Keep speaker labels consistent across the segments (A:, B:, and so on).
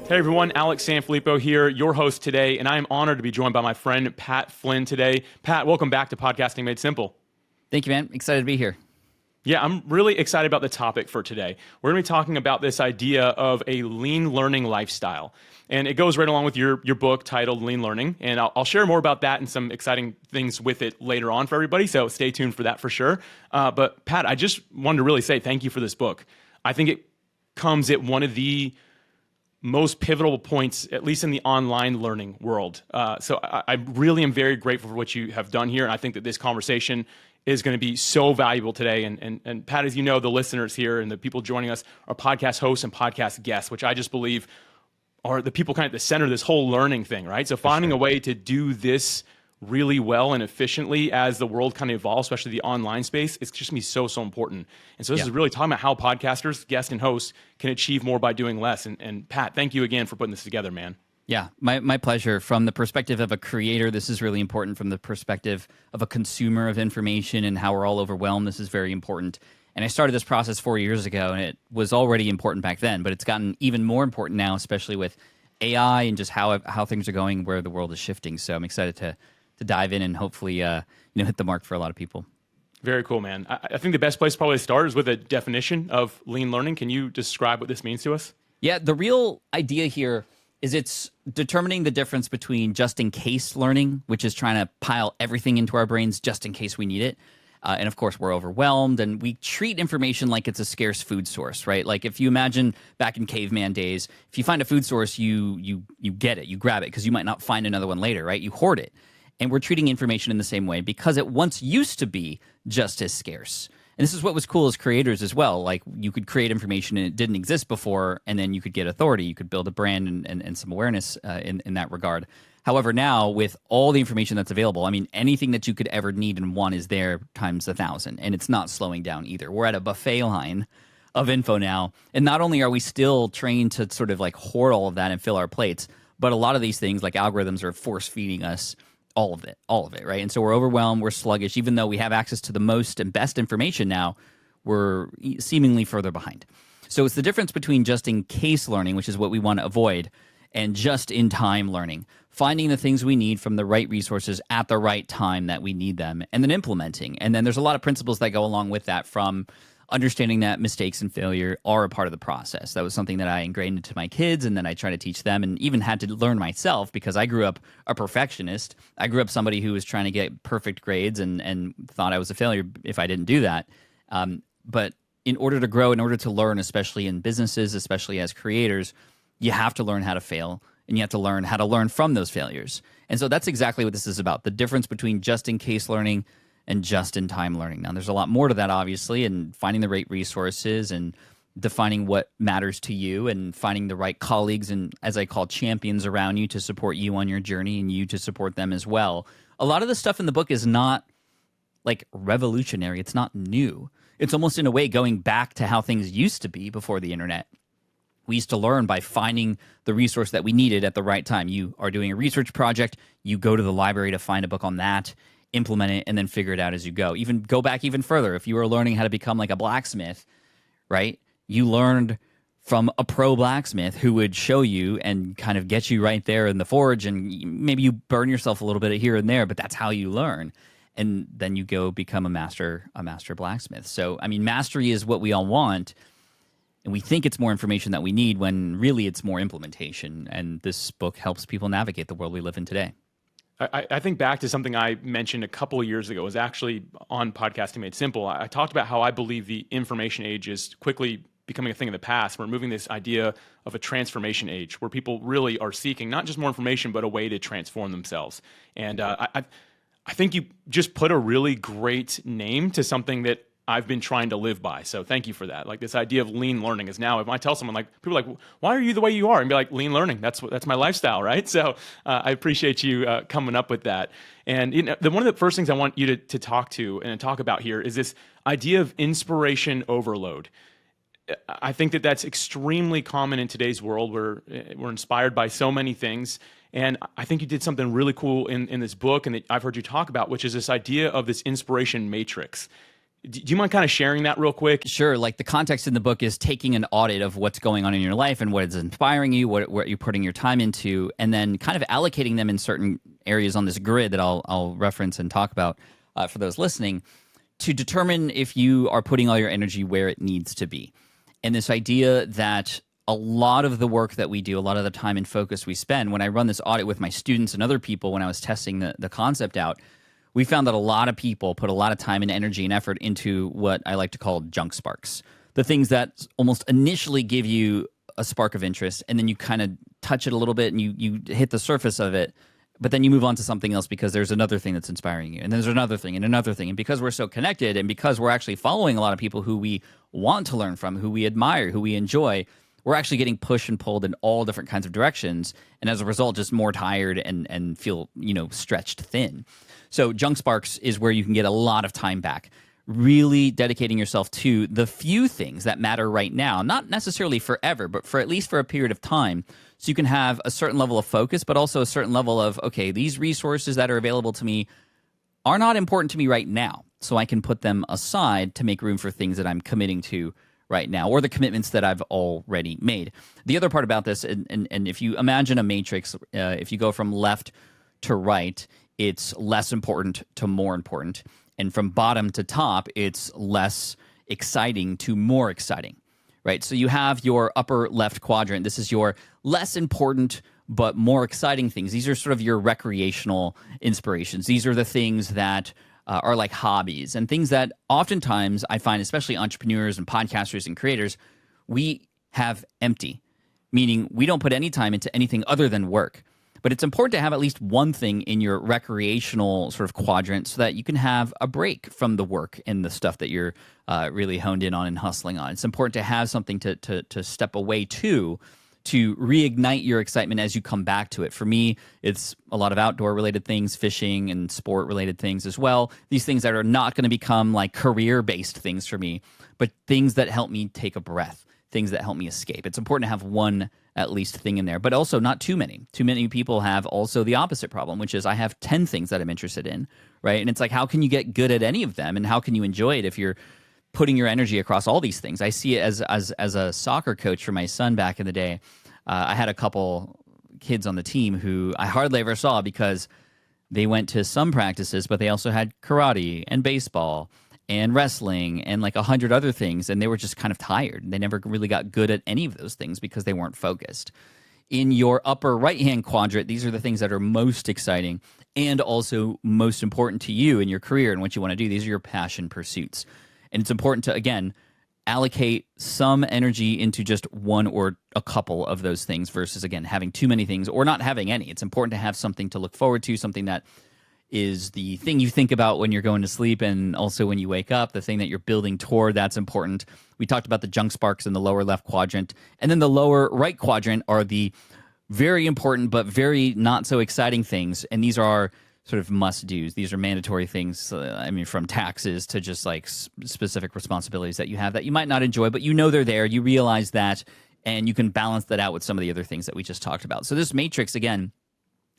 A: Hey everyone, Alex Sanfilippo here, your host today, and I am honored to be joined by my friend Pat Flynn today. Pat, welcome back to Podcasting Made Simple.
B: Thank you, man. Excited to be here.
A: Yeah, I'm really excited about the topic for today. We're going to be talking about this idea of a lean learning lifestyle. And it goes right along with your book titled Lean Learning. And I'll share more about that and some exciting things with it later on for everybody. So stay tuned for that for sure. But Pat, I just wanted to really say thank you for this book. I think it comes at one of the most pivotal points, at least in the online learning world. So I really am very grateful for what you have done here. And I think that this conversation is going to be so valuable today. And Pat, as you know, the listeners here and the people joining us are podcast hosts and podcast guests, which I just believe are the people kind of at the center of this whole learning thing, right? So finding a way to do this really well and efficiently as the world kind of evolves, especially the online space, it's just going to be so important. And so this is really talking about how podcasters, guests, and hosts can achieve more by doing less. And Pat, thank you again for putting this together, man.
B: Yeah, my pleasure. From the perspective of a creator, this is really important. From the perspective of a consumer of information and how we're all overwhelmed, this is very important. And I started this process 4 years ago, and it was already important back then, but it's gotten even more important now, especially with AI and just how things are going, where the world is shifting. So I'm excited to dive in and hopefully hit the mark for a lot of people.
A: Very cool, man. I think the best place probably to start is with a definition of lean learning. Can you describe what this means to us?
B: Yeah, the real idea here is it's determining the difference between just-in-case learning, which is trying to pile everything into our brains just in case we need it. And of course, we're overwhelmed, and we treat information like it's a scarce food source, right? Like if you imagine back in caveman days, if you find a food source, you get it, you grab it, because you might not find another one later, right? You hoard it. And we're treating information in the same way because it once used to be just as scarce. And this is what was cool as creators as well. Like you could create information and it didn't exist before, and then you could get authority. You could build a brand and some awareness in that regard. However, now with all the information that's available, I mean, anything that you could ever need and want is there times 1,000, and it's not slowing down either. We're at a buffet line of info now, and not only are we still trained to sort of like hoard all of that and fill our plates, but a lot of these things like algorithms are force feeding us all of it, right? And so we're overwhelmed, we're sluggish. Even though we have access to the most and best information now, we're seemingly further behind. So it's the difference between just-in-case learning, which is what we want to avoid, and just-in-time learning. Finding the things we need from the right resources at the right time that we need them, and then implementing. And then there's a lot of principles that go along with that, from understanding that mistakes and failure are a part of the process. That was something that I ingrained into my kids, and then I try to teach them, and even had to learn myself because I grew up a perfectionist. I grew up somebody who was trying to get perfect grades and thought I was a failure if I didn't do that. But in order to grow, in order to learn, especially in businesses, especially as creators, you have to learn how to fail, and you have to learn how to learn from those failures. And so that's exactly what this is about, the difference between just-in-case learning and just-in-time learning. Now, there's a lot more to that, obviously, and finding the right resources and defining what matters to you and finding the right colleagues and, as I call, champions around you to support you on your journey and you to support them as well. A lot of the stuff in the book is not like revolutionary. It's not new. It's almost in a way going back to how things used to be before the internet. We used to learn by finding the resource that we needed at the right time. You are doing a research project, you go to the library to find a book on that, implement it, and then figure it out as you go. Even go back even further. If you were learning how to become like a blacksmith, right? You learned from a pro blacksmith who would show you and kind of get you right there in the forge, and maybe you burn yourself a little bit here and there, but that's how you learn. And then you go become a master blacksmith. So, I mean, mastery is what we all want, and we think it's more information that we need when really it's more implementation. And this book helps people navigate the world we live in today.
A: I think back to something I mentioned a couple of years ago. It was actually on Podcasting Made Simple. I talked about how I believe the information age is quickly becoming a thing of the past. We're moving this idea of a transformation age where people really are seeking not just more information, but a way to transform themselves. And I think you just put a really great name to something that I've been trying to live by. So thank you for that. Like this idea of lean learning is now, if I tell someone, like, people are like, why are you the way you are? And be like, lean learning, that's my lifestyle, right? So I appreciate you coming up with that. And one of the first things I want you to talk about here is this idea of inspiration overload. I think that's extremely common in today's world where we're inspired by so many things. And I think you did something really cool in this book and that I've heard you talk about, which is this idea of this inspiration matrix. Do you mind kind of sharing that real quick?
B: Sure. Like the context in the book is taking an audit of what's going on in your life and what is inspiring you, what you're putting your time into, and then kind of allocating them in certain areas on this grid that I'll reference and talk about for those listening to determine if you are putting all your energy where it needs to be. And this idea that a lot of the work that we do, a lot of the time and focus we spend, when I run this audit with my students and other people when I was testing the concept out, we found that a lot of people put a lot of time and energy and effort into what I like to call junk sparks. The things that almost initially give you a spark of interest, and then you kind of touch it a little bit and you hit the surface of it, but then you move on to something else because there's another thing that's inspiring you, and there's another thing and another thing. And because we're so connected and because we're actually following a lot of people who we want to learn from, who we admire, who we enjoy, we're actually getting pushed and pulled in all different kinds of directions, and as a result, just more tired and feel, stretched thin. So junk sparks is where you can get a lot of time back, really dedicating yourself to the few things that matter right now, not necessarily forever, but for at least for a period of time, so you can have a certain level of focus, but also a certain level of, okay, these resources that are available to me are not important to me right now, so I can put them aside to make room for things that I'm committing to right now, or the commitments that I've already made. The other part about this, and if you imagine a matrix, if you go from left to right, it's less important to more important. And from bottom to top, it's less exciting to more exciting, right? So you have your upper left quadrant. This is your less important but more exciting things. These are sort of your recreational inspirations. These are the things that are like hobbies and things that oftentimes I find, especially entrepreneurs and podcasters and creators, we have empty, meaning we don't put any time into anything other than work. But it's important to have at least one thing in your recreational sort of quadrant so that you can have a break from the work and the stuff that you're really honed in on and hustling on. It's important to have something to step away to reignite your excitement as you come back to it. For me, it's a lot of outdoor-related things, fishing and sport-related things as well. These things that are not going to become like career-based things for me, but things that help me take a breath, things that help me escape. It's important to have one at least thing in there, but also not too many. Too many people have also the opposite problem, which is I have 10 things that I'm interested in, right? And it's like, how can you get good at any of them, and how can you enjoy it if you're putting your energy across all these things? I see it as a soccer coach for my son back in the day. I had a couple kids on the team who I hardly ever saw because they went to some practices, but they also had karate and baseball and wrestling and like 100 other things, and they were just kind of tired. They never really got good at any of those things because they weren't focused. In your upper right-hand quadrant, these are the things that are most exciting and also most important to you in your career and what you want to do. These are your passion pursuits. And it's important to, again, allocate some energy into just one or a couple of those things versus, again, having too many things or not having any. It's important to have something to look forward to, something that is the thing you think about when you're going to sleep and also when you wake up, the thing that you're building toward. That's important. We talked about the junk sparks in the lower left quadrant. And then the lower right quadrant are the very important but very not so exciting things. And these are sort of must-dos. These are mandatory things, from taxes to just like specific responsibilities that you have that you might not enjoy, but you know they're there. You realize that, and you can balance that out with some of the other things that we just talked about. So this matrix, again,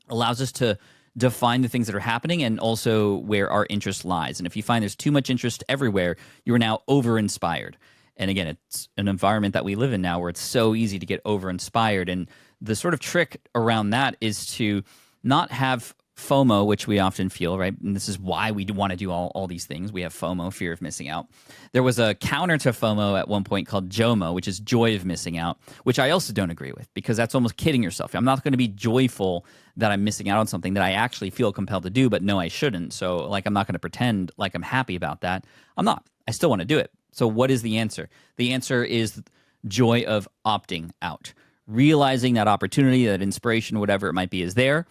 B: allows us to define the things that are happening and also where our interest lies. And if you find there's too much interest everywhere, you are now over-inspired. And again, it's an environment that we live in now where it's so easy to get over-inspired. And the sort of trick around that is to not have FOMO, which we often feel, right? And this is why we want to do all these things. We have FOMO, fear of missing out. There was a counter to FOMO at one point called JOMO, which is joy of missing out, which I also don't agree with because that's almost kidding yourself. I'm not going to be joyful that I'm missing out on something that I actually feel compelled to do, but no, I shouldn't. So like, I'm not going to pretend like I'm happy about that. I'm not. I still want to do it. So what is the answer? The answer is joy of opting out, realizing that opportunity, that inspiration, whatever it might be, is there.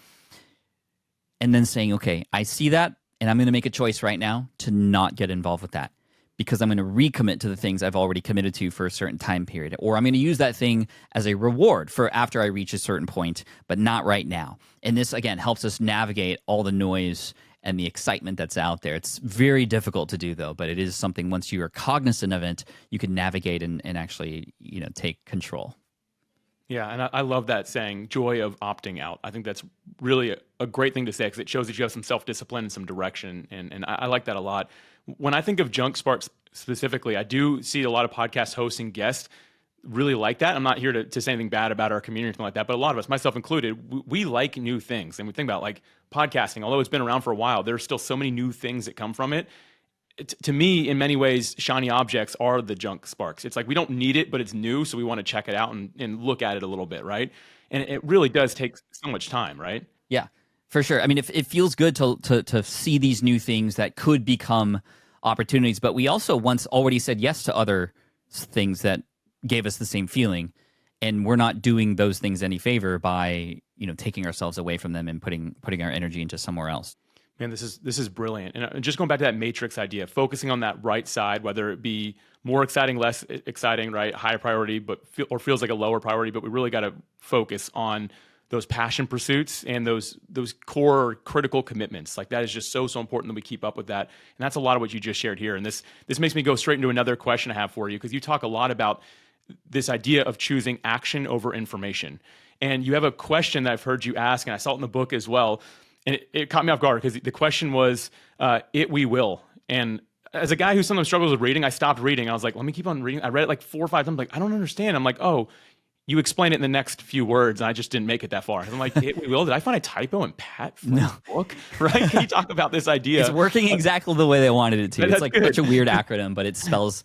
B: And then saying, okay, I see that, and I'm going to make a choice right now to not get involved with that because I'm going to recommit to the things I've already committed to for a certain time period. Or I'm going to use that thing as a reward for after I reach a certain point, but not right now. And this, again, helps us navigate all the noise and the excitement that's out there. It's very difficult to do, though, but it is something once you are cognizant of it, you can navigate and actually take control.
A: Yeah, and I love that saying, joy of opting out. I think that's really a great thing to say because it shows that you have some self-discipline and some direction, and I like that a lot. when I think of junk sparks specifically, I do see a lot of podcast hosts and guests really like that. I'm not here to say anything bad about our community or anything like that, but a lot of us, myself included, we like new things. And we think about like podcasting, although it's been around for a while, there's still so many new things that come from it. To me, in many ways, shiny objects are the junk sparks. It's like we don't need it, but it's new, so we want to check it out and look at it a little bit, right? And it really does take so much time, right?
B: Yeah, for sure. I mean, if it feels good to see these new things that could become opportunities, but we also once already said yes to other things that gave us the same feeling, and we're not doing those things any favor by taking ourselves away from them and putting our energy into somewhere else.
A: Man, this is brilliant. And just going back to that matrix idea, focusing on that right side, whether it be more exciting, less exciting, right, high priority, or feels like a lower priority, but we really got to focus on those passion pursuits and those core critical commitments. Like that is just so important that we keep up with that. And that's a lot of what you just shared here. And this makes me go straight into another question I have for you, because you talk a lot about this idea of choosing action over information. And you have a question that I've heard you ask, and I saw it in the book as well. And it caught me off guard because the question was, we will. And as a guy who sometimes struggles with reading, I stopped reading. I was like, let me keep on reading. I read it like 4 or 5 times. I'm like, I don't understand. I'm like, oh, you explain it in the next few words. And I just didn't make it that far. I'm like, we will. Did I find a typo in Pat Flynn's book? Right? Can you talk about this idea?
B: It's working exactly the way they wanted it to. It's like
A: good.
B: Such a weird acronym, but it spells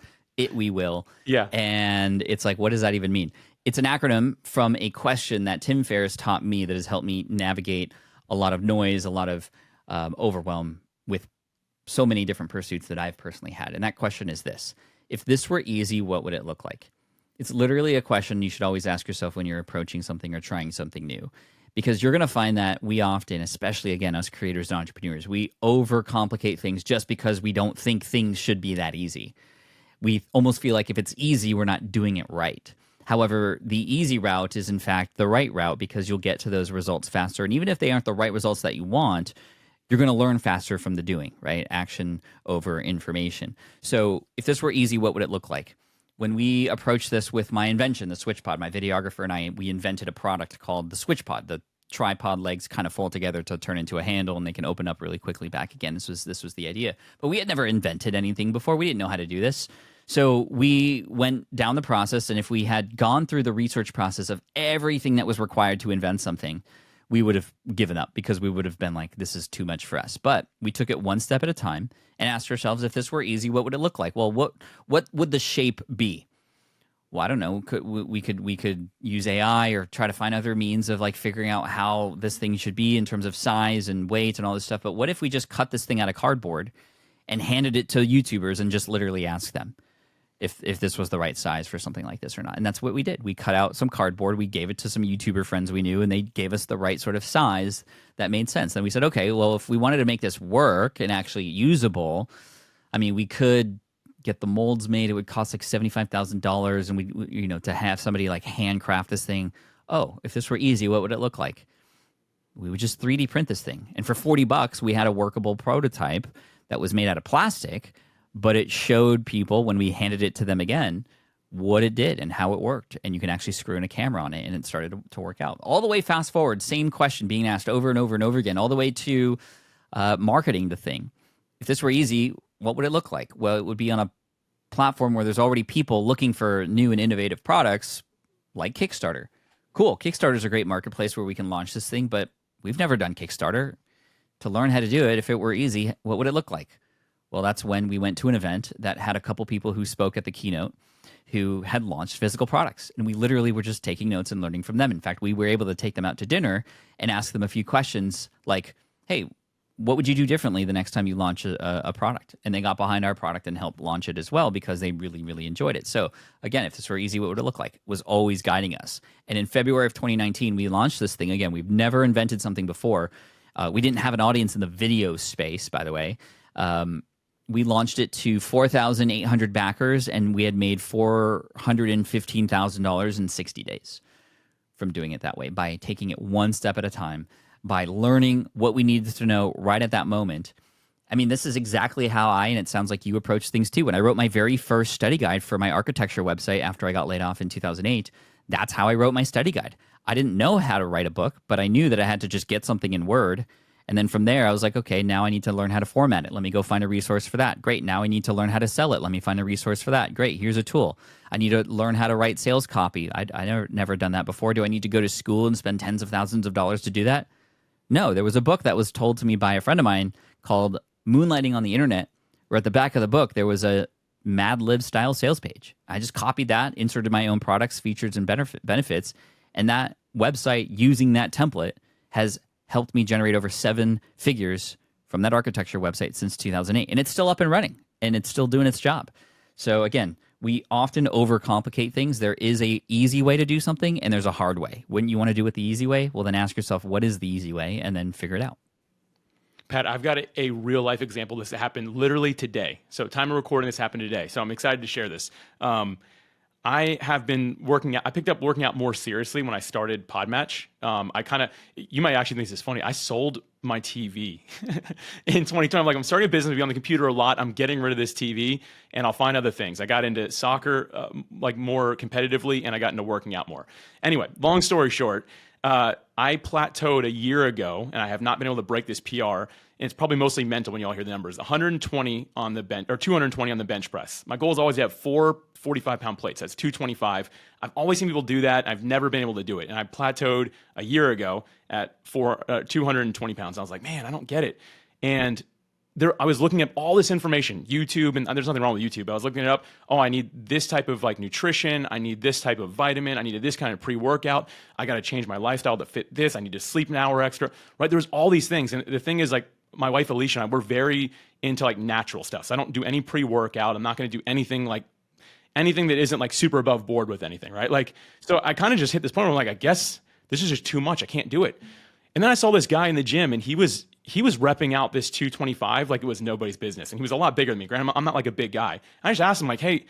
B: we will.
A: Yeah.
B: And it's like, what does that even mean? It's an acronym from a question that Tim Ferriss taught me that has helped me navigate a lot of noise, a lot of overwhelm with so many different pursuits that I've personally had. And that question is this: if this were easy, what would it look like? It's literally a question you should always ask yourself when you're approaching something or trying something new, because you're going to find that we often, especially again, us creators and entrepreneurs, we overcomplicate things just because we don't think things should be that easy. We almost feel like if it's easy, we're not doing it right. However, the easy route is in fact the right route, because you'll get to those results faster. And even if they aren't the right results that you want, you're going to learn faster from the doing, right? Action over information. So if this were easy, what would it look like? When we approached this with my invention, the SwitchPod, my videographer and we invented a product called the SwitchPod. The tripod legs kind of fold together to turn into a handle, and they can open up really quickly back again. This was the idea. But we had never invented anything before. We didn't know how to do this. So we went down the process, and if we had gone through the research process of everything that was required to invent something, we would have given up, because we would have been like, this is too much for us. But we took it one step at a time and asked ourselves, if this were easy, what would it look like? Well, what would the shape be? Well, I don't know. We could use AI or try to find other means of like figuring out how this thing should be in terms of size and weight and all this stuff. But what if we just cut this thing out of cardboard and handed it to YouTubers and just literally asked them if this was the right size for something like this or not? And that's what we did. We cut out some cardboard, we gave it to some YouTuber friends we knew, and they gave us the right sort of size that made sense. Then we said, okay, well, if we wanted to make this work and actually usable, I mean, we could get the molds made. It would cost like $75,000, and we to have somebody like handcraft this thing. Oh, if this were easy, what would it look like? We would just 3D print this thing. And for $40, we had a workable prototype that was made out of plastic, but it showed people when we handed it to them again what it did and how it worked. And you can actually screw in a camera on it, and it started to work out. All the way fast forward, same question being asked over and over and over again, all the way to marketing the thing. If this were easy, what would it look like? Well, it would be on a platform where there's already people looking for new and innovative products, like Kickstarter. Cool, Kickstarter is a great marketplace where we can launch this thing, but we've never done Kickstarter. To learn how to do it, if it were easy, what would it look like? Well, that's when we went to an event that had a couple people who spoke at the keynote who had launched physical products. And we literally were just taking notes and learning from them. In fact, we were able to take them out to dinner and ask them a few questions like, hey, what would you do differently the next time you launch a product? And they got behind our product and helped launch it as well, because they really, really enjoyed it. So again, if this were easy, what would it look like? It was always guiding us. And in February of 2019, we launched this thing. Again, we've never invented something before. We didn't have an audience in the video space, by the way. We launched it to 4,800 backers, and we had made $415,000 in 60 days from doing it that way, by taking it one step at a time, by learning what we needed to know right at that moment. I mean, this is exactly how and it sounds like you approach things too. When I wrote my very first study guide for my architecture website after I got laid off in 2008, that's how I wrote my study guide. I didn't know how to write a book, but I knew that I had to just get something in Word And then from there, I was like, okay, now I need to learn how to format it. Let me go find a resource for that. Great. Now I need to learn how to sell it. Let me find a resource for that. Great. Here's a tool. I need to learn how to write sales copy. I never done that before. Do I need to go to school and spend tens of thousands of dollars to do that? No, there was a book that was told to me by a friend of mine called Moonlighting on the Internet, where at the back of the book, there was a Mad Lib style sales page. I just copied that, inserted my own products, features, and benefits. And that website using that template has helped me generate over 7 figures from that architecture website since 2008. And it's still up and running, and it's still doing its job. So again, we often overcomplicate things. There is a easy way to do something, and there's a hard way. Wouldn't you want to do it the easy way? Well, then ask yourself, what is the easy way? And then figure it out.
A: Pat, I've got a real life example. This happened literally today. So time of recording, this happened today. So I'm excited to share this. I have been working out. I picked up working out more seriously when I started PodMatch. You might actually think this is funny. I sold my TV in 2020. I'm like, I'm starting a business, to be on the computer a lot. I'm getting rid of this TV and I'll find other things. I got into soccer like more competitively, and I got into working out more. Anyway, long story short, I plateaued a year ago, and I have not been able to break this PR. And it's probably mostly mental when you all hear the numbers. 120 on the bench, or 220 on the bench press. My goal is always to have 4 45-pound plates. That's 225. I've always seen people do that. I've never been able to do it. And I plateaued a year ago at 220 pounds. I was like, man, I don't get it. And I was looking at all this information, YouTube, and there's nothing wrong with YouTube. I was looking it up. Oh, I need this type of like nutrition. I need this type of vitamin. I needed this kind of pre-workout. I got to change my lifestyle to fit this. I need to sleep an hour extra, right? There's all these things. And the thing is, like, my wife, Alicia, and I, we're very into like natural stuff. So I don't do any pre-workout. I'm not going to do anything that isn't like super above board with anything, right? Like, so I kind of just hit this point where I'm like, I guess this is just too much. I can't do it. And then I saw this guy in the gym, and he was repping out this 225 like it was nobody's business. And he was a lot bigger than me. Granted, I'm not like a big guy. I just asked him like, hey,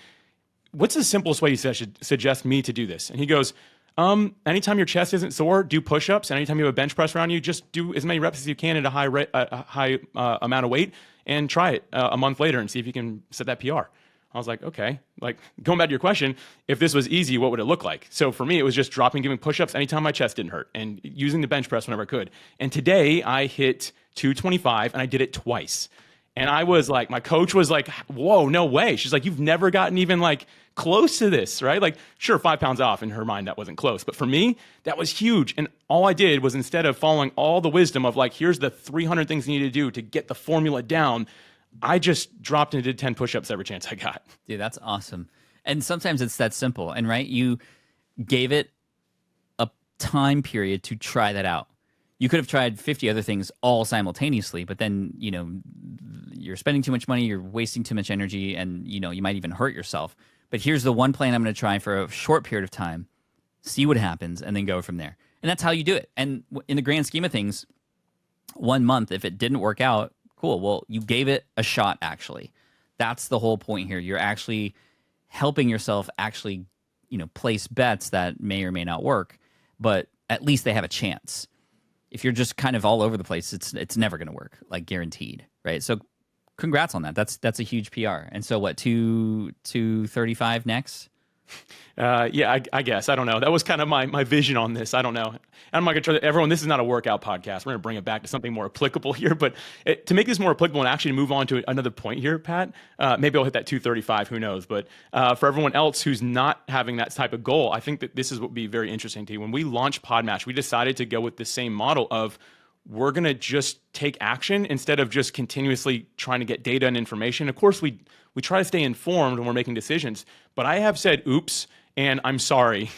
A: what's the simplest way you should suggest me to do this? And he goes, anytime your chest isn't sore, do push-ups. And anytime you have a bench press around you, just do as many reps as you can at a high amount of weight, and try it a month later and see if you can set that PR. I was like, okay, like going back to your question, if this was easy, what would it look like? So for me, it was just giving push-ups anytime my chest didn't hurt, and using the bench press whenever I could. And today I hit 225, and I did it twice. And I was like, my coach was like, whoa, no way. She's like, you've never gotten even like close to this, right? Like, sure, 5 pounds off, in her mind, that wasn't close. But for me, that was huge. And all I did was, instead of following all the wisdom of like, here's the 300 things you need to do to get the formula down, I just dropped and did 10 push-ups every chance I got.
B: Dude, that's awesome. And sometimes it's that simple. And right, you gave it a time period to try that out. You could have tried 50 other things all simultaneously, but then, you're spending too much money, you're wasting too much energy, and, you might even hurt yourself. But here's the one plan I'm going to try for a short period of time, see what happens, and then go from there. And that's how you do it. And in the grand scheme of things, 1 month, if it didn't work out, cool. Well, you gave it a shot, actually. That's the whole point here. You're actually helping yourself actually, place bets that may or may not work, but at least they have a chance. If you're just kind of all over the place, it's never going to work, like guaranteed, right? So congrats on that. That's a huge PR. And so what, 235 next?
A: Yeah, I guess. I don't know. That was kind of my vision on this. I don't know. I'm not going to try everyone. This is not a workout podcast. We're going to bring it back to something more applicable here. But to make this more applicable and actually move on to another point here, Pat, maybe I'll hit that 235. Who knows? But for everyone else who's not having that type of goal, I think that this is what would be very interesting to you. When we launched PodMatch, we decided to go with the same model of, we're going to just take action instead of just continuously trying to get data and information. Of course, we try to stay informed when we're making decisions, but I have said oops and I'm sorry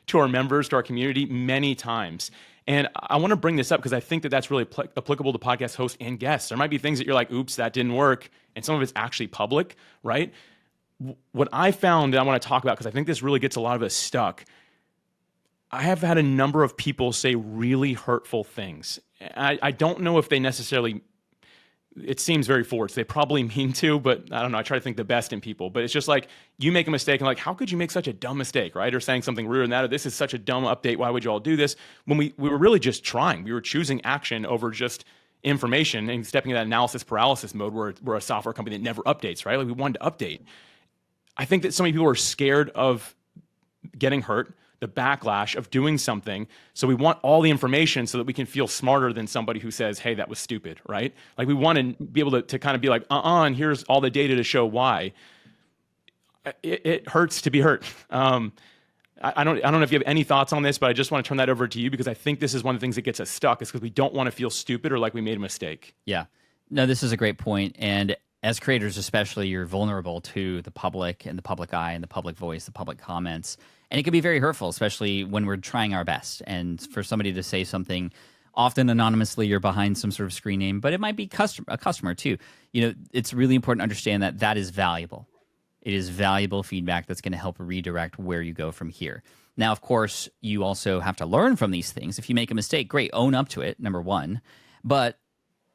A: to our members, to our community many times. And I want to bring this up because I think that that's really applicable to podcast hosts and guests. There might be things that you're like, oops, that didn't work. And some of it's actually public, right? What I found that I want to talk about, because I think this really gets a lot of us stuck, I have had a number of people say really hurtful things. I don't know if they necessarily, it seems very forced. They probably mean to, but I don't know. I try to think the best in people. But it's just like, you make a mistake and like, how could you make such a dumb mistake, right? Or saying something ruder than that, or this is such a dumb update. Why would you all do this? When we were really just trying. We were choosing action over just information and stepping in that analysis paralysis mode where we're a software company that never updates, right? Like, we wanted to update. I think that so many people are scared of getting hurt. the backlash of doing something. So we want all the information so that we can feel smarter than somebody who says, hey, that was stupid, right? Like we want to be able to kind of be like, and here's all the data to show why. It hurts to be hurt. I don't know if you have any thoughts on this, but I just want to turn that over to you because I think this is one of the things that gets us stuck is because we don't want to feel stupid or like we made a mistake.
B: Yeah. No, this is a great point. And as creators especially, you're vulnerable to the public and the public eye and the public voice, the public comments. And it can be very hurtful, especially when we're trying our best. And for somebody to say something, often anonymously, you're behind some sort of screen name, but it might be a customer too. It's really important to understand that that is valuable. It is valuable feedback that's going to help redirect where you go from here. Now, of course, you also have to learn from these things. If you make a mistake, great, own up to it, number one. But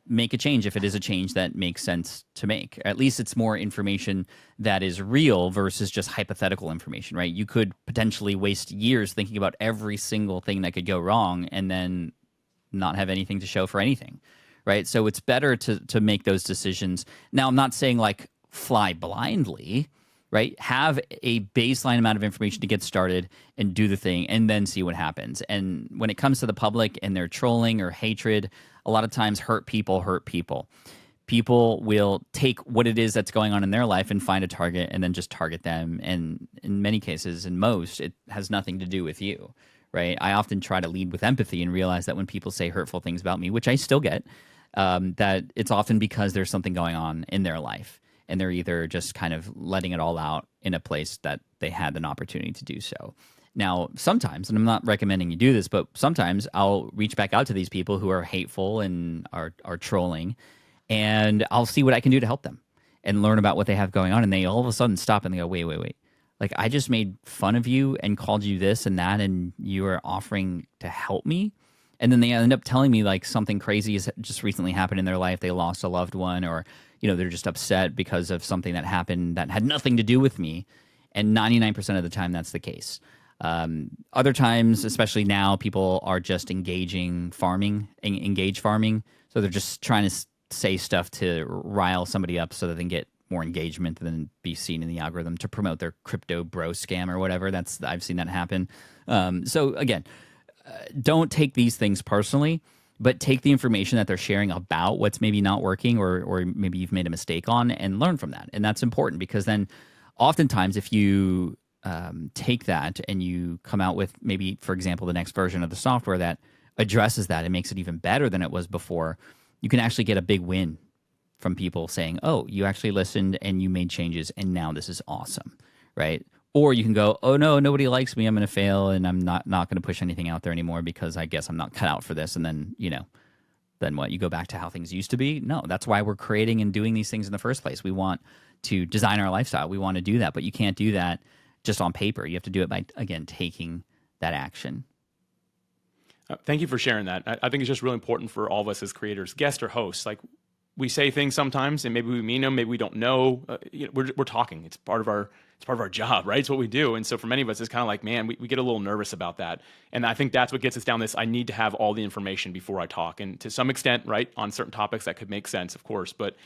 B: make a change if it is a change that makes sense to make. At least it's more information that is real versus just hypothetical information, right? You could potentially waste years thinking about every single thing that could go wrong and then not have anything to show for anything, right? So it's better to make those decisions. Now, I'm not saying like fly blindly, right? Have a baseline amount of information to get started and do the thing and then see what happens. And when it comes to the public and their trolling or hatred, a lot of times hurt people hurt people. People will take what it is that's going on in their life and find a target and then just target them. And in many cases, in most, it has nothing to do with you, right? I often try to lead with empathy and realize that when people say hurtful things about me, which I still get, that it's often because there's something going on in their life. And they're either just kind of letting it all out in a place that they had an opportunity to do so. Now, sometimes, and I'm not recommending you do this, but sometimes I'll reach back out to these people who are hateful and are trolling, and I'll see what I can do to help them and learn about what they have going on. And they all of a sudden stop and they go, wait. Like, I just made fun of you and called you this and that, and you are offering to help me? And then they end up telling me like something crazy has just recently happened in their life. They lost a loved one, or they're just upset because of something that happened that had nothing to do with me. And 99% of the time, that's the case. Other times, especially now, people are just engage farming. So they're just trying to say stuff to rile somebody up so that they can get more engagement and then be seen in the algorithm to promote their crypto bro scam or whatever. I've seen that happen. So again, don't take these things personally, but take the information that they're sharing about what's maybe not working or maybe you've made a mistake on and learn from that. And that's important because then oftentimes if you take that and you come out with maybe, for example, the next version of the software that addresses that and makes it even better than it was before, you can actually get a big win from people saying, oh, you actually listened and you made changes and now this is awesome, right? Or you can go, oh no, nobody likes me, I'm going to fail and I'm not going to push anything out there anymore because I guess I'm not cut out for this. And then, then what? You go back to how things used to be? No, that's why we're creating and doing these things in the first place. We want to design our lifestyle. We want to do that, but you can't do that just on paper. You have to do it by, again, taking that action.
A: Thank you for sharing that. I think it's just really important for all of us as creators, guests or hosts. Like we say things sometimes, and maybe we mean them, maybe we don't know. We're talking. It's part of our job, right? It's what we do. And so for many of us, it's kind of like, man, we get a little nervous about that. And I think that's what gets us down this. I need to have all the information before I talk. And to some extent, right, on certain topics that could make sense, of course. But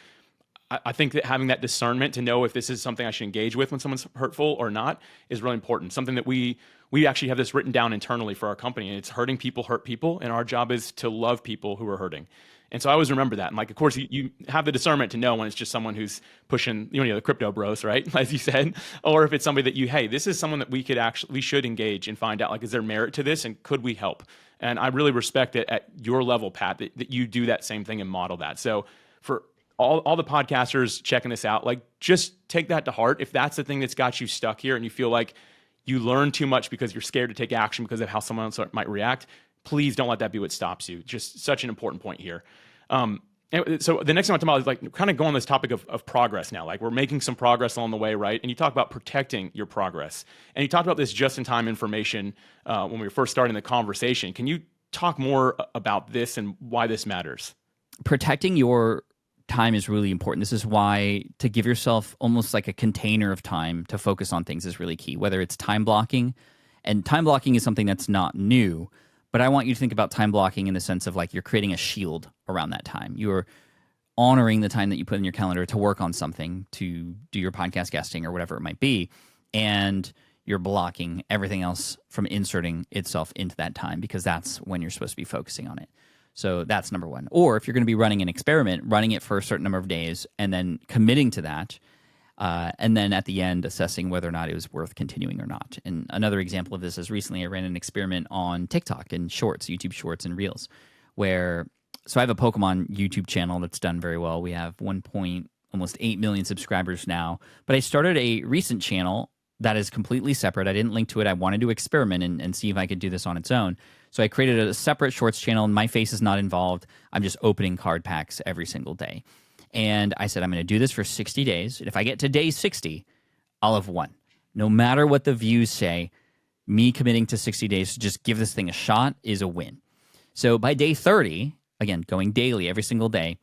A: I think that having that discernment to know if this is something I should engage with when someone's hurtful or not is really important. Something that we actually have this written down internally for our company, and it's hurting people hurt people, and our job is to love people who are hurting. And so I always remember that. And like, of course, you have the discernment to know when it's just someone who's pushing, the crypto bros, right? As you said, or if it's somebody that hey, this is someone that we should engage and find out, like, is there merit to this and could we help? And I really respect it at your level, Pat, that you do that same thing and model that. So for all the podcasters checking this out, like, just take that to heart. If that's the thing that's got you stuck here and you feel like you learn too much because you're scared to take action because of how someone else might react, please don't let that be what stops you. Just such an important point here. So the next thing I want to talk about is like kind of go on this topic of progress now. Like we're making some progress along the way, right? And you talk about protecting your progress. And you talked about this just-in-time information when we were first starting the conversation. Can you talk more about this and why this matters?
B: Protecting your time is really important. This is why to give yourself almost like a container of time to focus on things is really key, whether it's time blocking. And time blocking is something that's not new, but I want you to think about time blocking in the sense of like you're creating a shield around that time. You're honoring the time that you put in your calendar to work on something, to do your podcast guesting or whatever it might be. And you're blocking everything else from inserting itself into that time, because that's when you're supposed to be focusing on it. So that's number one. Or if you're going to be running an experiment, running it for a certain number of days and then committing to that, and then at the end assessing whether or not it was worth continuing or not. And another example of this is recently I ran an experiment on TikTok and Shorts, YouTube Shorts and Reels, so I have a Pokemon YouTube channel that's done very well. We have almost 8 million subscribers now. But I started a recent channel that is completely separate. I didn't link to it. I wanted to experiment and see if I could do this on its own. So I created a separate Shorts channel, and my face is not involved. I'm just opening card packs every single day. And I said, I'm going to do this for 60 days. And if I get to day 60, I'll have won. No matter what the views say, me committing to 60 days to just give this thing a shot is a win. So by day 30, again, going daily every single day,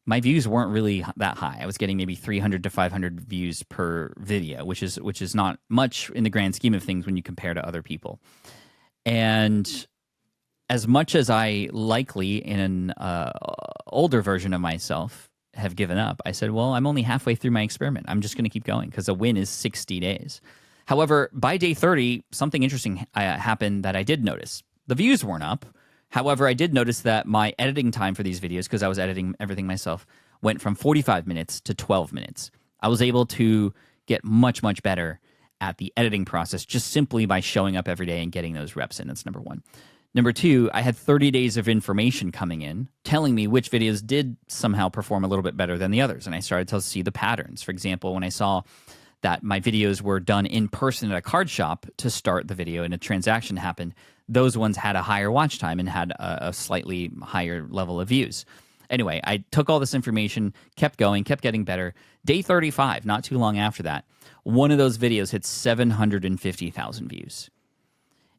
B: my views weren't really that high. I was getting maybe 300 to 500 views per video, which is not much in the grand scheme of things when you compare to other people. And as much as I likely in an older version of myself have given up, I said, well, I'm only halfway through my experiment. I'm just going to keep going because a win is 60 days. However, by day 30, something interesting happened that I did notice. The views weren't up. However, I did notice that my editing time for these videos, because I was editing everything myself, went from 45 minutes to 12 minutes. I was able to get much, much better at the editing process just simply by showing up every day and getting those reps in. That's number one. Number two, I had 30 days of information coming in telling me which videos did somehow perform a little bit better than the others. And I started to see the patterns. For example, when I saw that my videos were done in person at a card shop to start the video and a transaction happened, those ones had a higher watch time and had a slightly higher level of views. Anyway, I took all this information, kept going, kept getting better. Day 35, not too long after that, one of those videos hit 750,000 views.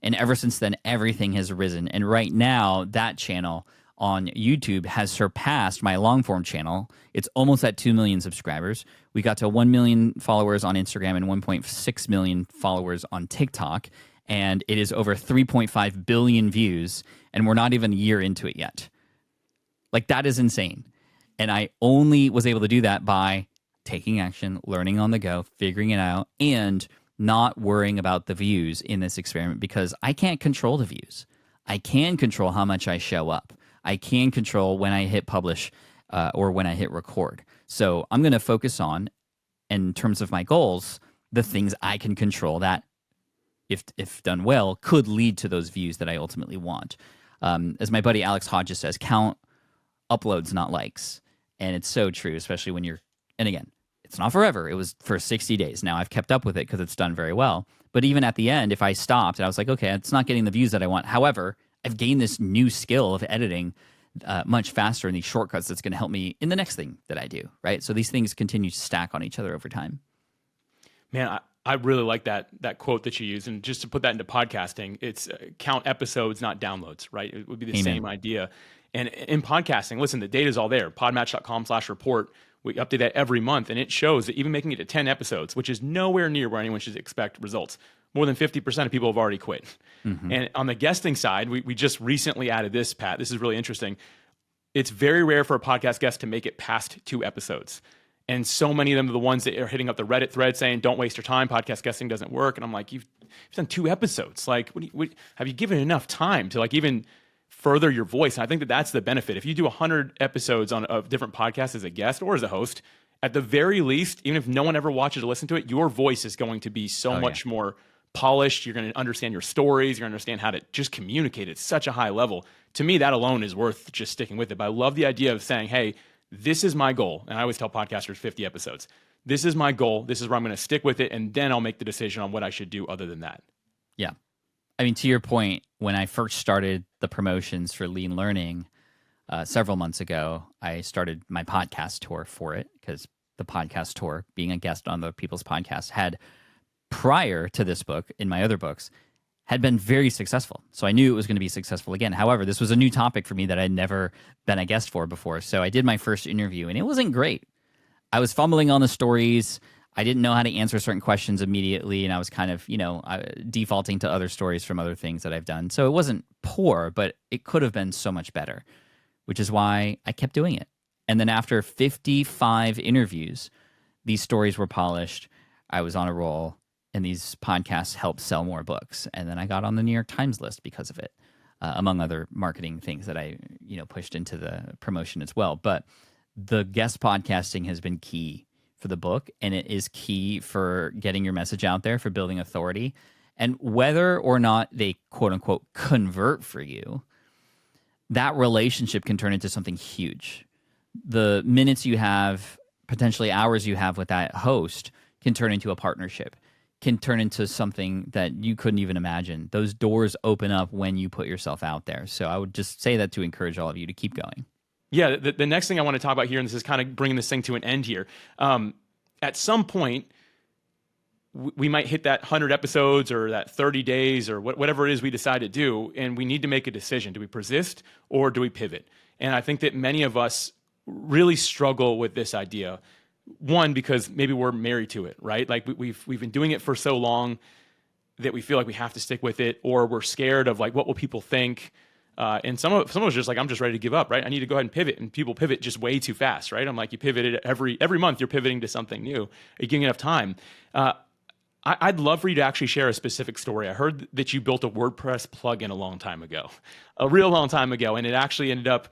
B: And ever since then, everything has risen. And right now, that channel on YouTube has surpassed my long-form channel. It's almost at 2 million subscribers. We got to 1 million followers on Instagram and 1.6 million followers on TikTok. And it is over 3.5 billion views, and we're not even a year into it yet. Like, that is insane. And I only was able to do that by taking action, learning on the go, figuring it out, and not worrying about the views in this experiment, because I can't control the views. I can control how much I show up. I can control when I hit publish or when I hit record. So I'm going to focus on, in terms of my goals, the things I can control that, if done well, could lead to those views that I ultimately want. As my buddy Alex Hodges says, count uploads, not likes. And it's so true, especially when you're, and again, it's not forever. It was for 60 days. Now I've kept up with it because it's done very well. But even at the end, if I stopped and I was like, okay, it's not getting the views that I want. However, I've gained this new skill of editing much faster in these shortcuts that's going to help me in the next thing that I do, right? So these things continue to stack on each other over time.
A: Man, I really like that quote that you use. And just to put that into podcasting, it's count episodes, not downloads, right? It would be the
B: Amen.
A: same idea. And in podcasting, listen, the data's all there. PodMatch.com/report. We update that every month, and it shows that even making it to 10 episodes, which is nowhere near where anyone should expect results, more than 50% of people have already quit. Mm-hmm. And on the guesting side, we just recently added this, Pat. This is really interesting. It's very rare for a podcast guest to make it past 2 episodes. And so many of them are the ones that are hitting up the Reddit thread saying, don't waste your time, podcast guesting doesn't work. And I'm like, you've done 2 episodes. Like, have you given enough time to like even further your voice? And I think that that's the benefit. If you do 100 episodes of different podcasts as a guest or as a host, at the very least, even if no one ever watches or listens to it, your voice is going to be so much more polished. You're going to understand your stories. You're going to understand how to just communicate at such a high level. To me, that alone is worth just sticking with it. But I love the idea of saying, hey, this is my goal. And I always tell podcasters 50 episodes. This is my goal. This is where I'm going to stick with it. And then I'll make the decision on what I should do other than that.
B: Yeah. I mean, to your point, when I first started the promotions for Lean Learning several months ago, I started my podcast tour for it, because the podcast tour, being a guest on other people's podcasts, had, prior to this book, in my other books, had been very successful. So I knew it was going to be successful again. However, this was a new topic for me that I'd never been a guest for before. So I did my first interview, and it wasn't great. I was fumbling on the stories. I didn't know how to answer certain questions immediately, and I was kind of, defaulting to other stories from other things that I've done. So it wasn't poor, but it could have been so much better, which is why I kept doing it. And then after 55 interviews, these stories were polished. I was on a roll. and these podcasts help sell more books. And then I got on the New York Times list because of it, among other marketing things that I pushed into the promotion as well. But the guest podcasting has been key for the book, and it is key for getting your message out there, for building authority. And whether or not they quote unquote convert for you, that relationship can turn into something huge. The minutes you have, potentially hours you have with that host, can turn into a partnership, can turn into something that you couldn't even imagine. Those doors open up when you put yourself out there. So I would just say that to encourage all of you to keep going.
A: Yeah, the next thing I want to talk about here, and this is kind of bringing this thing to an end here. At some point, we might hit that 100 episodes or that 30 days or whatever it is we decide to do, and we need to make a decision. Do we persist or do we pivot? And I think that many of us really struggle with this idea. One, because maybe we're married to it, right? Like we've been doing it for so long that we feel like we have to stick with it, or we're scared of like, what will people think? And some of us just like, I'm just ready to give up, right? I need to go ahead and pivot. And people pivot just way too fast, right? I'm like, you pivoted every month, you're pivoting to something new. Are you giving enough time? I'd love for you to actually share a specific story. I heard that you built a WordPress plugin a long time ago, a real long time ago, and it actually ended up,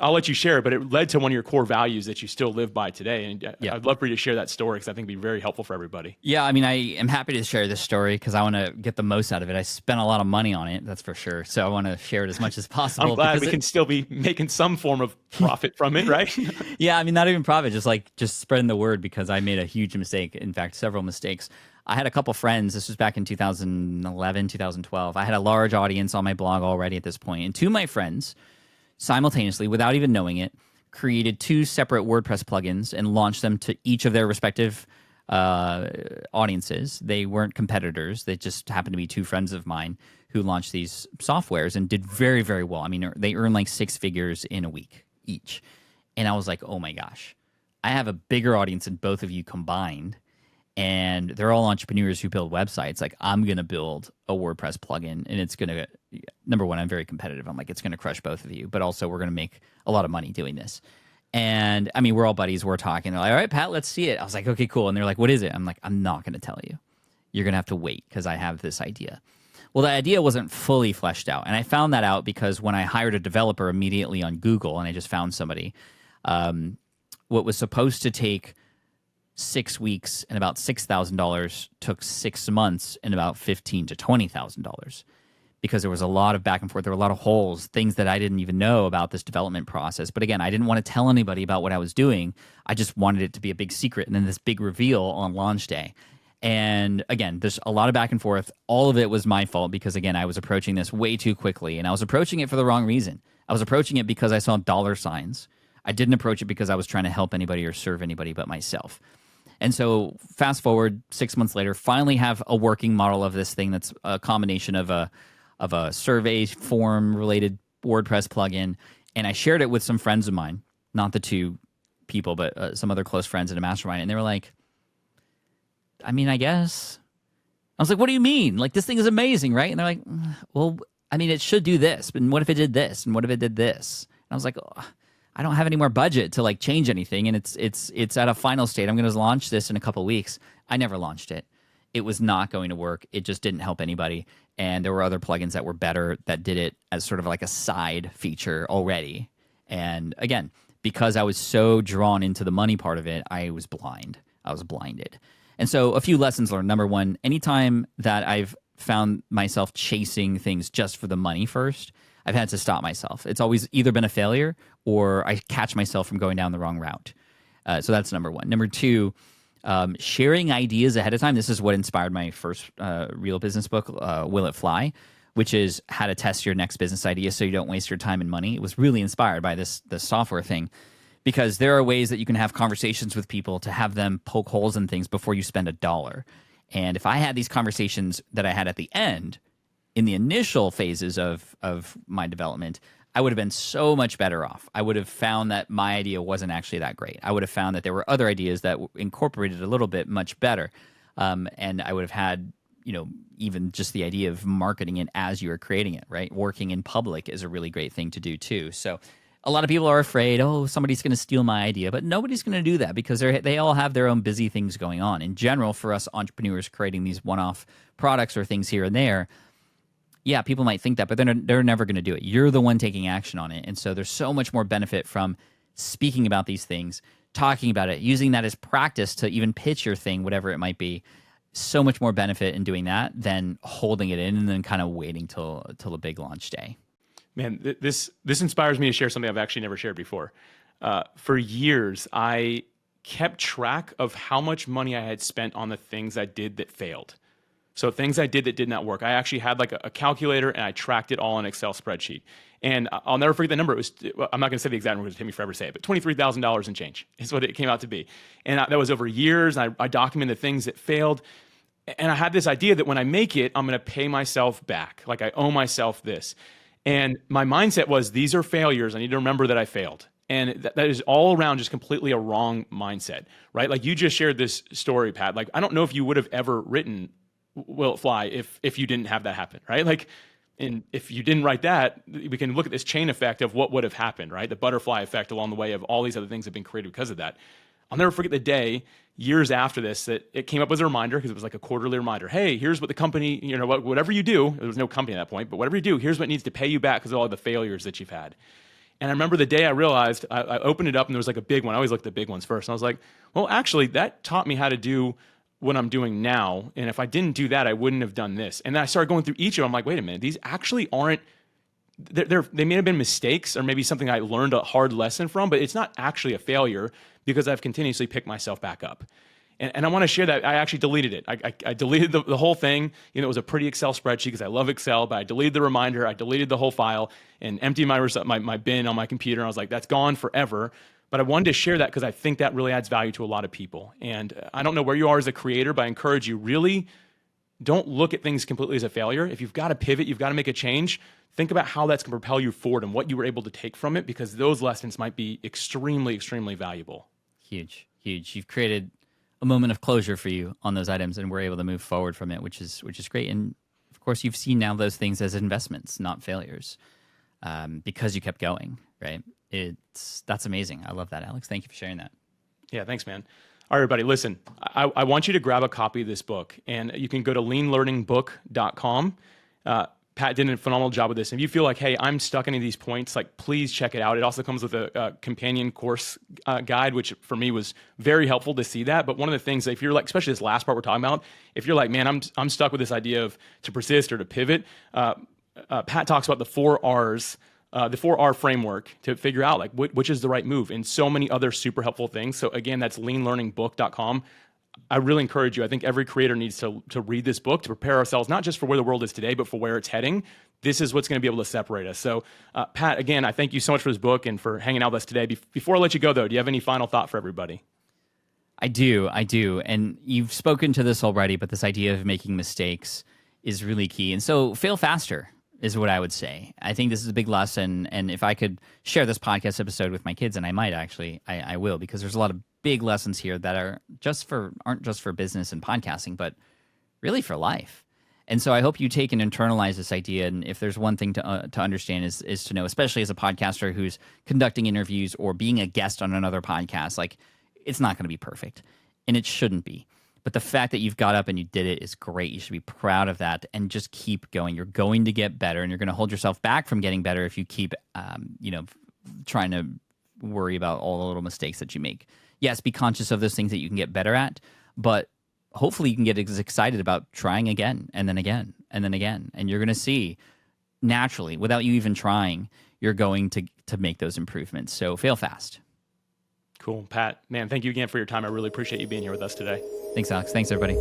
A: I'll let you share it, but it led to one of your core values that you still live by today. And yeah. I'd love for you to share that story because I think it'd be very helpful for everybody.
B: Yeah, I mean, I am happy to share this story because I want to get the most out of it. I spent a lot of money on it, that's for sure. So I want to share it as much as possible.
A: I'm glad we can still be making some form of profit from it, right?
B: Yeah, I mean, not even profit, just spreading the word, because I made a huge mistake. In fact, several mistakes. I had a couple friends. This was back in 2011, 2012. I had a large audience on my blog already at this point. And two of my friends, simultaneously, without even knowing it, created two separate WordPress plugins and launched them to each of their respective audiences. They weren't competitors. They just happened to be two friends of mine who launched these softwares and did very, very well. I mean, they earned like 6 figures in a week each. And I was like, oh my gosh, I have a bigger audience than both of you combined. And they're all entrepreneurs who build websites. Like, I'm going to build a WordPress plugin, and it's going to, number one, I'm very competitive. I'm like, it's going to crush both of you, but also we're going to make a lot of money doing this. And I mean, we're all buddies. We're talking. They're like, all right, Pat, let's see it. I was like, okay, cool. And they're like, what is it? I'm like, I'm not going to tell you. You're going to have to wait because I have this idea. Well, the idea wasn't fully fleshed out. And I found that out because when I hired a developer immediately on Google, and I just found somebody, what was supposed to take 6 weeks and about $6,000 took 6 months and about $15,000 to $20,000, because there was a lot of back and forth. There were a lot of holes, things that I didn't even know about this development process. But again, I didn't want to tell anybody about what I was doing. I just wanted it to be a big secret, and then this big reveal on launch day. And again, there's a lot of back and forth. All of it was my fault because, again, I was approaching this way too quickly, and I was approaching it for the wrong reason. I was approaching it because I saw dollar signs. I didn't approach it because I was trying to help anybody or serve anybody but myself. And so fast forward 6 months later, finally have a working model of this thing that's a combination of a survey form related WordPress plugin. And I shared it with some friends of mine, not the two people, but some other close friends in a mastermind. And they were like, I mean, I guess. I was like, what do you mean? Like, this thing is amazing, right? And they're like, well, I mean, it should do this. But what if it did this? And what if it did this? And I was like, oh, I don't have any more budget to like change anything, and it's at a final state. I'm going to launch this in a couple of weeks. I never launched it. It was not going to work. It just didn't help anybody. And there were other plugins that were better that did it as sort of like a side feature already. And again, because I was so drawn into the money part of it, I was blind. I was blinded. And so a few lessons learned. Number one, anytime that I've found myself chasing things just for the money first, I've had to stop myself. It's always either been a failure or I catch myself from going down the wrong route. So that's number one. Number two, sharing ideas ahead of time. This is what inspired my first real business book, Will It Fly, which is how to test your next business idea so you don't waste your time and money. It was really inspired by this software thing, because there are ways that you can have conversations with people to have them poke holes in things before you spend $1. And if I had these conversations that I had at the end, in the initial phases of my development, I would have been so much better off. I would have found that my idea wasn't actually that great. I would have found that there were other ideas that incorporated a little bit much better. And I would have had, even just the idea of marketing it as you are creating it, right? Working in public is a really great thing to do too. So A lot of people are afraid, oh, somebody's going to steal my idea, but nobody's going to do that because they all have their own busy things going on. In general, for us entrepreneurs creating these one-off products or things here and there, yeah, people might think that, but they're never going to do it. You're the one taking action on it. And so there's so much more benefit from speaking about these things, talking about it, using that as practice to even pitch your thing, whatever it might be. So much more benefit in doing that than holding it in and then kind of waiting till the big launch day.
A: Man, this inspires me to share something I've actually never shared before. For years, I kept track of how much money I had spent on the things I did that failed. So things I did that did not work. I actually had like a calculator and I tracked it all in an Excel spreadsheet. And I'll never forget the number. It was, I'm not going to say the exact number because it'll take me forever to say it, but $23,000 and change is what it came out to be. And that was over years. And I documented the things that failed. And I had this idea that when I make it, I'm going to pay myself back. Like I owe myself this. And my mindset was, these are failures. I need to remember that I failed. And that is all around just completely a wrong mindset, right? Like you just shared this story, Pat. Like, I don't know if you would have ever written Will It Fly if you didn't have that happen, right? Like, and if you didn't write that, we can look at this chain effect of what would have happened, right? The butterfly effect along the way of all these other things that have been created because of that. I'll never forget the day years after this that it came up as a reminder, because it was like a quarterly reminder. Hey, here's what the company, whatever you do, there was no company at that point, but whatever you do, here's what needs to pay you back because of all the failures that you've had. And I remember the day I realized, I opened it up and there was like a big one. I always look at the big ones first. And I was like, well, actually, that taught me how to do what I'm doing now. And if I didn't do that, I wouldn't have done this. And then I started going through each of them. I'm like, wait a minute, these actually aren't, they may have been mistakes or maybe something I learned a hard lesson from, but it's not actually a failure because I've continuously picked myself back up. And I want to share that I actually deleted it. I deleted the whole thing. It was a pretty Excel spreadsheet because I love Excel, but I deleted the reminder. I deleted the whole file and emptied my bin on my computer. And I was like, that's gone forever. But I wanted to share that because I think that really adds value to a lot of people. And I don't know where you are as a creator, but I encourage you, really don't look at things completely as a failure. If you've got to pivot, you've got to make a change, think about how that's going to propel you forward and what you were able to take from it, because those lessons might be extremely, extremely valuable.
B: Huge. You've created a moment of closure for you on those items, and we're able to move forward from it, which is great. And of course, you've seen now those things as investments, not failures, because you kept going, right? That's amazing. I love that, Alex. Thank you for sharing that.
A: Yeah, thanks, man. All right, everybody, listen, I want you to grab a copy of this book, and you can go to leanlearningbook.com. Pat did a phenomenal job with this. If you feel like, hey, I'm stuck in any of these points, like, please check it out. It also comes with a companion course guide, which for me was very helpful to see that. But one of the things, if you're like, especially this last part we're talking about, if you're like, man, I'm stuck with this idea of to persist or to pivot, Pat talks about the 4 R's, the 4R framework to figure out like which is the right move, and so many other super helpful things. So again, that's leanlearningbook.com. I really encourage you. I think every creator needs to read this book to prepare ourselves, not just for where the world is today, but for where it's heading. This is what's going to be able to separate us. So, Pat, again, I thank you so much for this book and for hanging out with us today. Before I let you go, though, do you have any final thought for everybody?
B: I do. And you've spoken to this already, but this idea of making mistakes is really key. And so fail faster is what I would say. I think this is a big lesson. And if I could share this podcast episode with my kids, and I might actually, I will, because there's a lot of big lessons here that aren't just for business and podcasting, but really for life. And so I hope you take and internalize this idea. And if there's one thing to understand is to know, especially as a podcaster who's conducting interviews or being a guest on another podcast, like, it's not going to be perfect, and it shouldn't be. But the fact that you've got up and you did it is great. You should be proud of that and just keep going. You're going to get better, and you're going to hold yourself back from getting better if you keep, trying to worry about all the little mistakes that you make. Yes, be conscious of those things that you can get better at, but hopefully you can get as excited about trying again and then again and then again. And you're going to see naturally, without you even trying, you're going to make those improvements. So fail fast.
A: Cool. Pat, man, thank you again for your time. I really appreciate you being here with us today.
B: Thanks, Alex. Thanks, everybody.